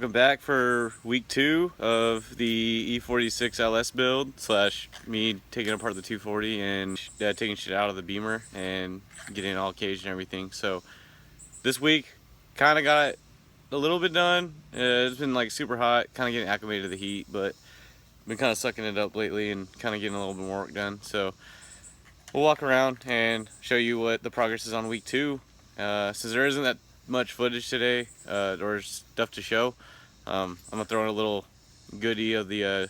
Welcome back for week 2 of the E46 LS build slash me taking apart the 240 and taking shit out of the Beamer and getting it all caged and everything. So this week kind of got a little bit done. It's been like super hot, kind of getting acclimated to the heat, but been kind of sucking it up lately and kind of getting a little bit more work done. So we'll walk around and show you what the progress is on week 2. Since there isn't that much footage today or stuff to show, I'm gonna throw in a little goodie of the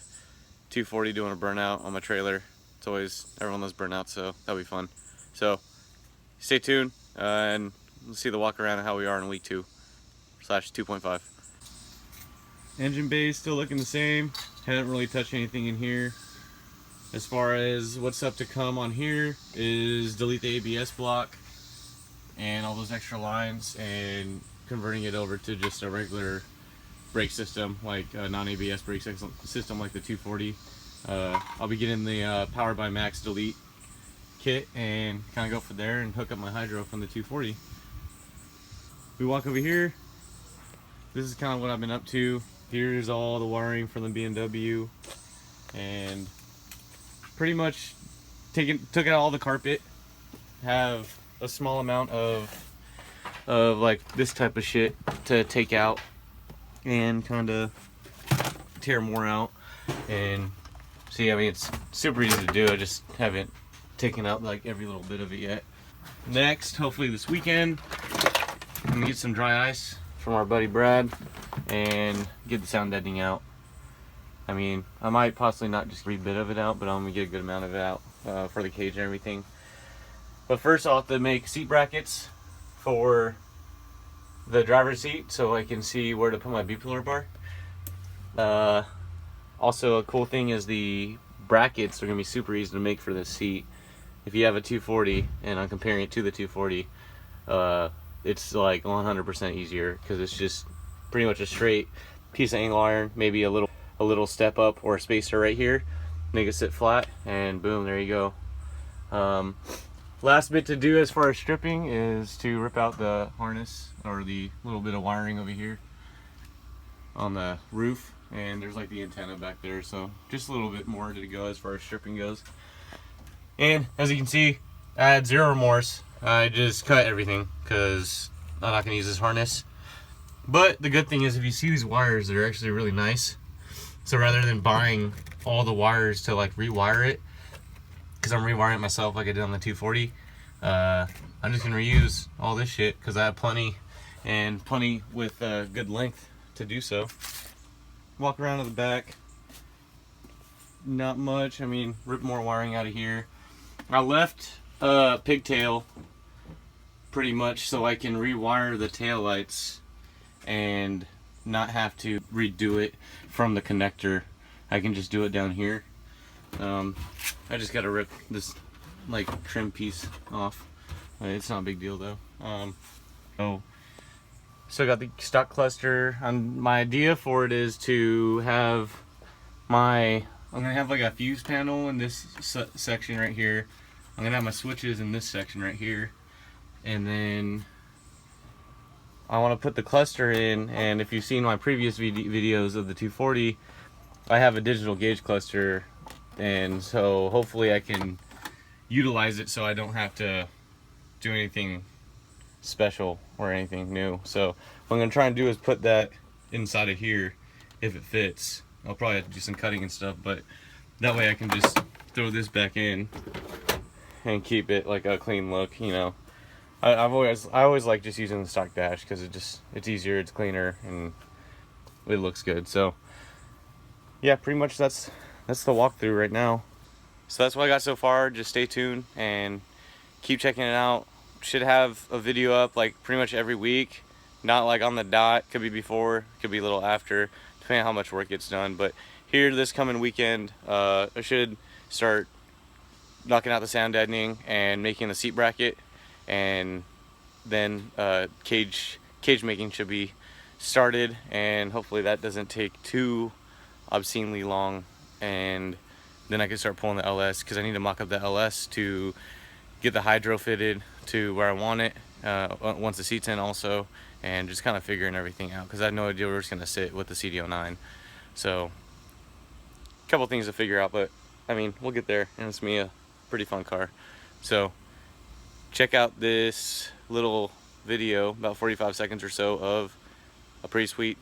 240 doing a burnout on my trailer. It's always, everyone loves burnouts, so that'll be fun. So stay tuned and we'll see the walk around and how we are in week 2 slash 2.5. Engine bay still looking the same. Haven't really touched anything in here. As far as what's up to come on here is delete the ABS block and all those extra lines and converting it over to just a regular brake system, like a non-ABS brake system like the 240. I'll be getting the Powered by Max delete kit and kind of go from there and hook up my hydro from the 240. We walk over here. This is kind of what I've been up to. Here's all the wiring from the BMW and pretty much took out all the carpet. Have a small amount of like this type of shit to take out and kind of tear more out. And see, I mean, it's super easy to do. I just haven't taken out like every little bit of it yet. Next, hopefully this weekend, I'm gonna get some dry ice from our buddy Brad and get the sound deadening out. I mean, I might possibly not just read a bit of it out, but I'm gonna get a good amount of it out for the cage and everything. But first I'll have to make seat brackets for the driver's seat so I can see where to put my B-pillar bar. Also, a cool thing is the brackets are gonna be super easy to make for this seat. If you have a 240 and I'm comparing it to the 240, it's like 100% easier because it's just pretty much a straight piece of angle iron, maybe a little step up or a spacer right here, make it sit flat, and boom, there you go. Last bit to do as far as stripping is to rip out the harness or the little bit of wiring over here on the roof, and there's like the antenna back there, so just a little bit more to go as far as stripping goes. And as you can see, I had zero remorse. I just cut everything because I'm not going to use this harness. But the good thing is, if you see these wires, they're actually really nice. So rather than buying all the wires to like rewire it, because I'm rewiring it myself like I did on the 240, I'm just gonna reuse all this shit because I have plenty, and plenty with good length to do so. Walk around to the back. Not much. I mean, rip more wiring out of here. I left pigtail pretty much so I can rewire the tail lights and not have to redo it from the connector. I can just do it down here. I just gotta rip this like trim piece off. It's not a big deal though. So I got the stock cluster. My idea for it is to have I'm gonna have like a fuse panel in this section right here. I'm gonna have my switches in this section right here, and then I want to put the cluster in. And if you've seen my previous videos of the 240, I have a digital gauge cluster, and so hopefully I can utilize it so I don't have to do anything special or anything new. So what I'm gonna try and do is put that inside of here if it fits. I'll probably have to do some cutting and stuff, but that way I can just throw this back in and keep it like a clean look, you know. I always like just using the stock dash because it's easier, it's cleaner, and it looks good. So yeah, pretty much that's the walkthrough right now. So that's what I got so far. Just stay tuned and keep checking it out. Should have a video up like pretty much every week, not like on the dot. Could be before, could be a little after, depending on how much work gets done. But here this coming weekend, I should start knocking out the sound deadening and making the seat bracket, and then cage making should be started, and hopefully that doesn't take too obscenely long, and then I can start pulling the LS because I need to mock up the LS to get the hydro fitted to where I want it, once the seat's in also, and just kind of figuring everything out, because I had no idea where it's going to sit with the CD09. So a couple things to figure out, but I mean, we'll get there, and it's gonna be a pretty fun car. So check out this little video, about 45 seconds or so, of a pretty sweet